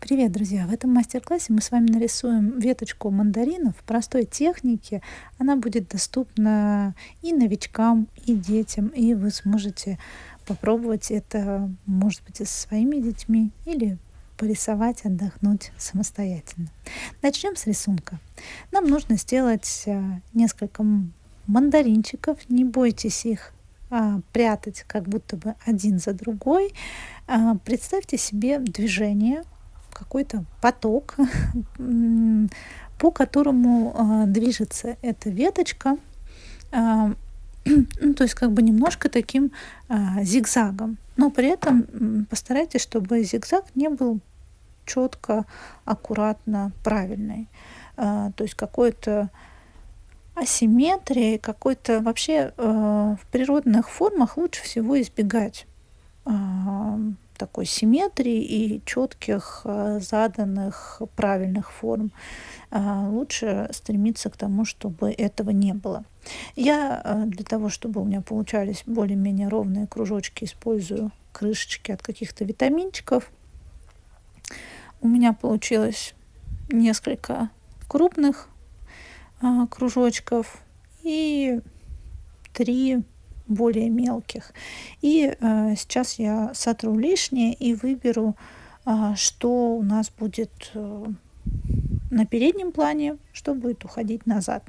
Привет, друзья! В этом мастер-классе мы с вами нарисуем веточку мандаринов в простой технике. Она будет доступна и новичкам, и детям, и вы сможете попробовать это, может быть, и со своими детьми, или порисовать, отдохнуть самостоятельно. Начнем с рисунка. Нам нужно сделать несколько мандаринчиков. Не бойтесь их прятать как будто бы один за другой. Представьте себе движение, какой-то поток, по которому движется эта веточка, ну, то есть как бы немножко таким зигзагом. Но при этом постарайтесь, чтобы зигзаг не был четко, аккуратно, правильный. То есть какой-то асимметрии, какой-то вообще в природных формах лучше всего избегать такой симметрии и четких, заданных, правильных форм. Лучше стремиться к тому, чтобы этого не было. Я для того, чтобы у меня получались более-менее ровные кружочки, использую крышечки от каких-то витаминчиков. У меня получилось несколько крупных кружочков и 3 более мелких. И сейчас я сотру лишнее и выберу, что у нас будет на переднем плане, что будет уходить назад.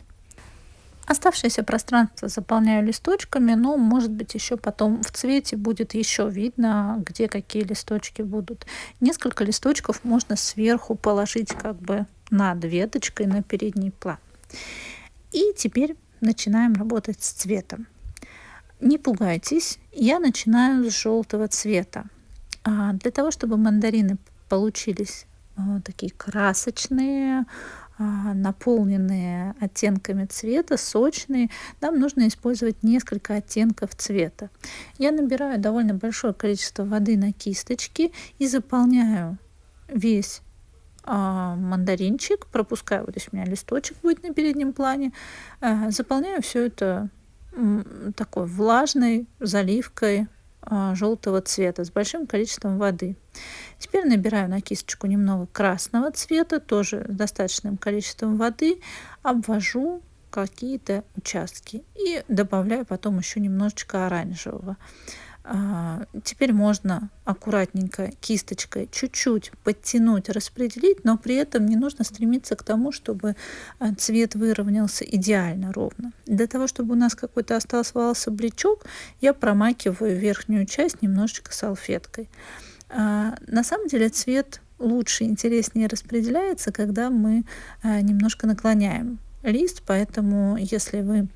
Оставшееся пространство заполняю листочками, но, может быть, еще потом в цвете будет еще видно, где какие листочки будут. Несколько листочков можно сверху положить как бы над веточкой на передний план. И теперь начинаем работать с цветом. Не пугайтесь, я начинаю с желтого цвета. Для того, чтобы мандарины получились такие красочные, наполненные оттенками цвета, сочные, нам нужно использовать несколько оттенков цвета. Я набираю довольно большое количество воды на кисточки и заполняю весь мандаринчик, пропускаю, вот здесь у меня листочек будет на переднем плане, заполняю все это такой влажной заливкой желтого цвета с большим количеством воды. Теперь набираю на кисточку немного красного цвета, тоже с достаточным количеством воды, обвожу какие-то участки и добавляю потом еще немножечко оранжевого. Теперь можно аккуратненько кисточкой чуть-чуть подтянуть, распределить, но при этом не нужно стремиться к тому, чтобы цвет выровнялся идеально ровно. Для того, чтобы у нас какой-то оставался блечок, я промакиваю верхнюю часть немножечко салфеткой. На самом деле цвет лучше, интереснее распределяется, когда мы немножко наклоняем лист, поэтому если вы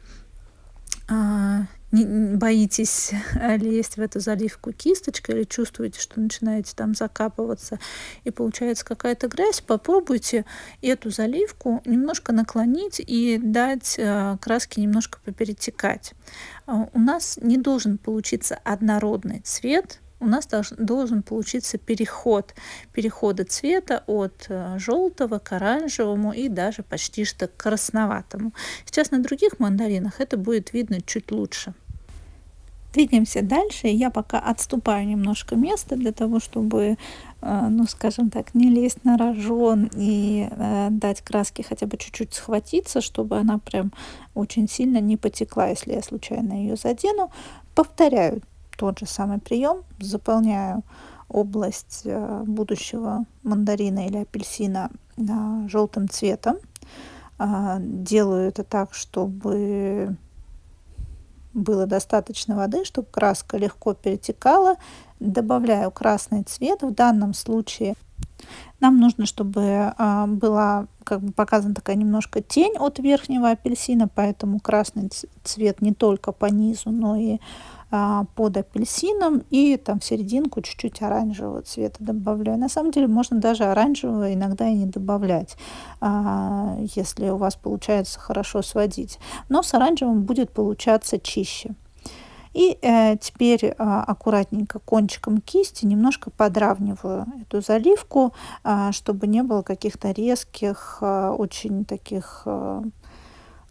не боитесь лезть в эту заливку кисточкой или чувствуете, что начинаете там закапываться и получается какая-то грязь, попробуйте эту заливку немножко наклонить и дать краске немножко поперетекать. У нас не должен получиться однородный цвет, у нас должен получиться перехода цвета от желтого к оранжевому и даже почти что к красноватому. Сейчас на других мандаринах это будет видно чуть лучше. Двигаемся дальше. Я пока отступаю немножко места для того, чтобы, ну, скажем так, не лезть на рожон и дать краске хотя бы чуть-чуть схватиться, чтобы она прям очень сильно не потекла, если я случайно ее задену. Повторяю тот же самый прием, заполняю область будущего мандарина или апельсина желтым цветом. Делаю это так, чтобы было достаточно воды, чтобы краска легко перетекала. Добавляю красный цвет. В данном случае нам нужно, чтобы была как бы показана такая немножко тень от верхнего апельсина, поэтому красный цвет не только по низу, но и под апельсином, и там в серединку чуть-чуть оранжевого цвета добавляю. На самом деле можно даже оранжевого иногда и не добавлять, если у вас получается хорошо сводить. Но с оранжевым будет получаться чище. И теперь аккуратненько кончиком кисти немножко подравниваю эту заливку, чтобы не было каких-то резких, очень таких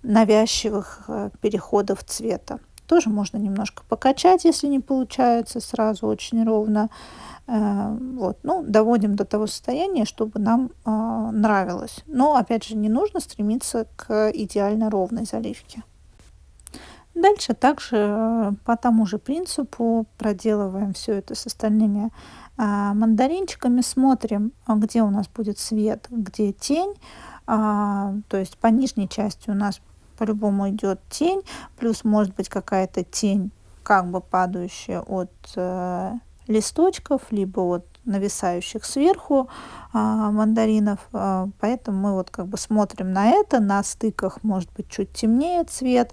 навязчивых переходов цвета. Тоже можно немножко покачать, если не получается сразу очень ровно. Вот, ну, доводим до того состояния, чтобы нам нравилось. Но, опять же, не нужно стремиться к идеально ровной заливке. Дальше также по тому же принципу проделываем все это с остальными мандаринчиками, смотрим, где у нас будет свет, где тень. То есть по нижней части у нас по-любому идет тень, плюс может быть какая-то тень, как бы падающая от листочков, либо от нависающих сверху мандаринов. Поэтому мы вот как бы смотрим на это, на стыках может быть чуть темнее цвет.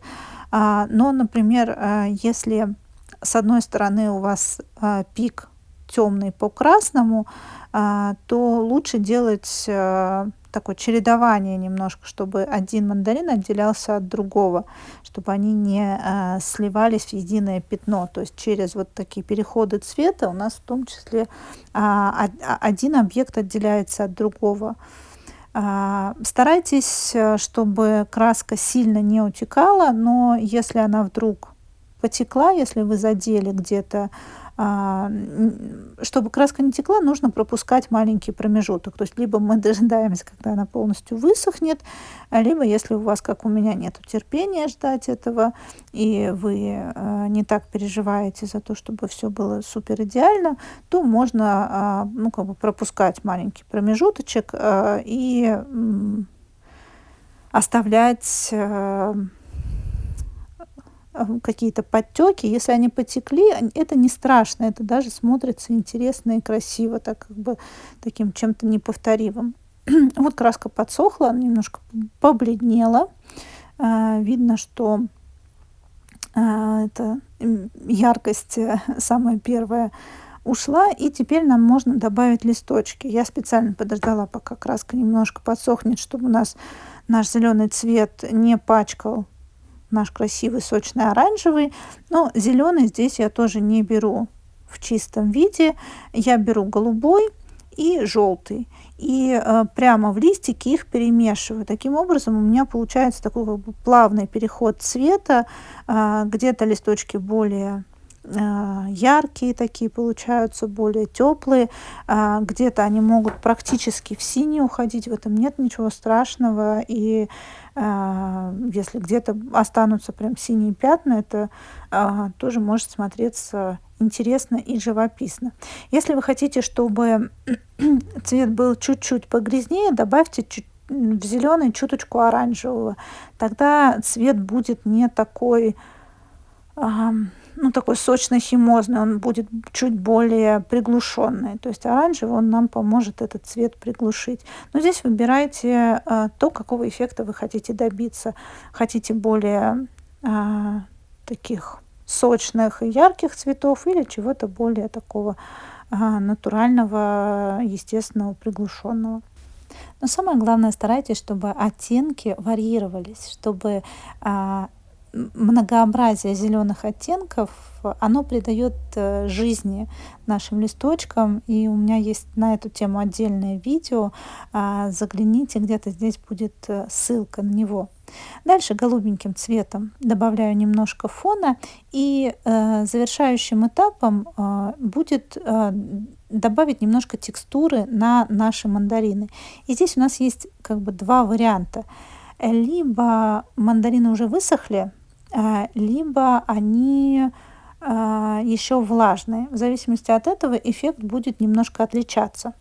Но, например, если с одной стороны у вас пик темный по красному, то лучше делать такое чередование немножко, чтобы один мандарин отделялся от другого, чтобы они не сливались в единое пятно. То есть через вот такие переходы цвета у нас в том числе один объект отделяется от другого. Старайтесь, чтобы краска сильно не утекала, но если она вдруг потекла, если вы задели где-то, чтобы краска не текла, нужно пропускать маленький промежуток. То есть либо мы дожидаемся, когда она полностью высохнет, либо если у вас, как у меня, нет терпения ждать этого, и вы не так переживаете за то, чтобы все было супер идеально, то можно ну, как бы пропускать маленький промежуточек и оставлять какие-то подтеки. Если они потекли, это не страшно, это даже смотрится интересно и красиво, так как бы таким чем-то неповторимым. Вот краска подсохла, она немножко побледнела. Видно, что эта яркость самая первая ушла, и теперь нам можно добавить листочки. Я специально подождала, пока краска немножко подсохнет, чтобы у нас наш зеленый цвет не пачкал наш красивый сочный оранжевый. Но зеленый здесь я тоже не беру в чистом виде. Я беру голубой и желтый. И прямо в листике их перемешиваю. Таким образом у меня получается такой как бы плавный переход цвета. Где-то листочки более яркие такие получаются, более теплые, где-то они могут практически в синий уходить, в этом нет ничего страшного, и если где-то останутся прям синие пятна, это тоже может смотреться интересно и живописно. Если вы хотите, чтобы цвет был чуть-чуть погрязнее, добавьте в зеленый чуточку оранжевого, тогда цвет будет не такой ну, такой сочно-химозный, он будет чуть более приглушенный. То есть оранжевый, он нам поможет этот цвет приглушить. Но здесь выбирайте то, какого эффекта вы хотите добиться. Хотите более таких сочных и ярких цветов или чего-то более такого натурального, естественного, приглушенного. Но самое главное, старайтесь, чтобы оттенки варьировались, чтобы многообразие зеленых оттенков, оно придает жизни нашим листочкам, и у меня есть на эту тему отдельное видео, загляните, где-то здесь будет ссылка на него. Дальше голубеньким цветом добавляю немножко фона, и завершающим этапом будет добавить немножко текстуры на наши мандарины. И здесь у нас есть как бы два варианта. Либо мандарины уже высохли, либо они еще влажные. В зависимости от этого эффект будет немножко отличаться.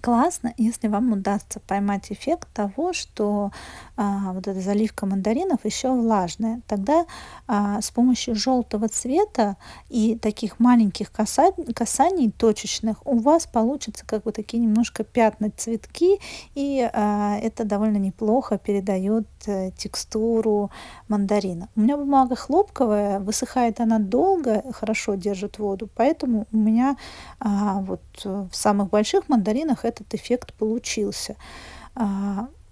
Классно, если вам удастся поймать эффект того, что вот эта заливка мандаринов еще влажная. Тогда с помощью желтого цвета и таких маленьких касаний точечных у вас получится как бы такие немножко пятна цветки, и это довольно неплохо передает текстуру мандарина. У меня бумага хлопковая, высыхает она долго, хорошо держит воду, поэтому у меня вот в самых больших мандаринах этот эффект получился.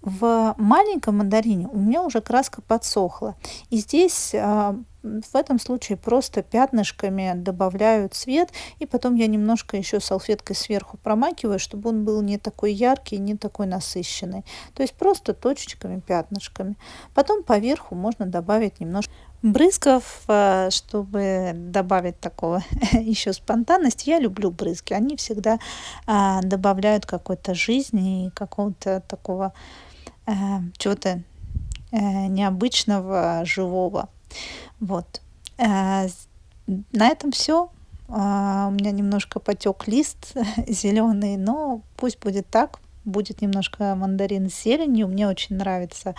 В маленьком мандарине у меня уже краска подсохла. И здесь в этом случае просто пятнышками добавляю цвет, и потом я немножко еще салфеткой сверху промакиваю, чтобы он был не такой яркий, не такой насыщенный. То есть просто точечками, пятнышками. Потом поверху можно добавить немножко брызгов, чтобы добавить такого еще спонтанности. Я люблю брызги. Они всегда добавляют какой-то жизни и какого-то такого чего-то необычного, живого. Вот. На этом все. У меня немножко потек лист зеленый, но пусть будет так. Будет немножко мандарин с зеленью. Мне очень нравится,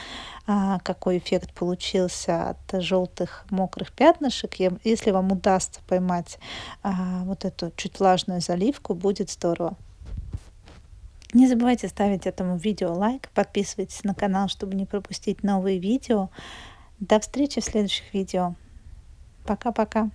какой эффект получился от желтых мокрых пятнышек. Если вам удастся поймать вот эту чуть влажную заливку, будет здорово. Не забывайте ставить этому видео лайк, подписывайтесь на канал, чтобы не пропустить новые видео. До встречи в следующих видео. Пока-пока.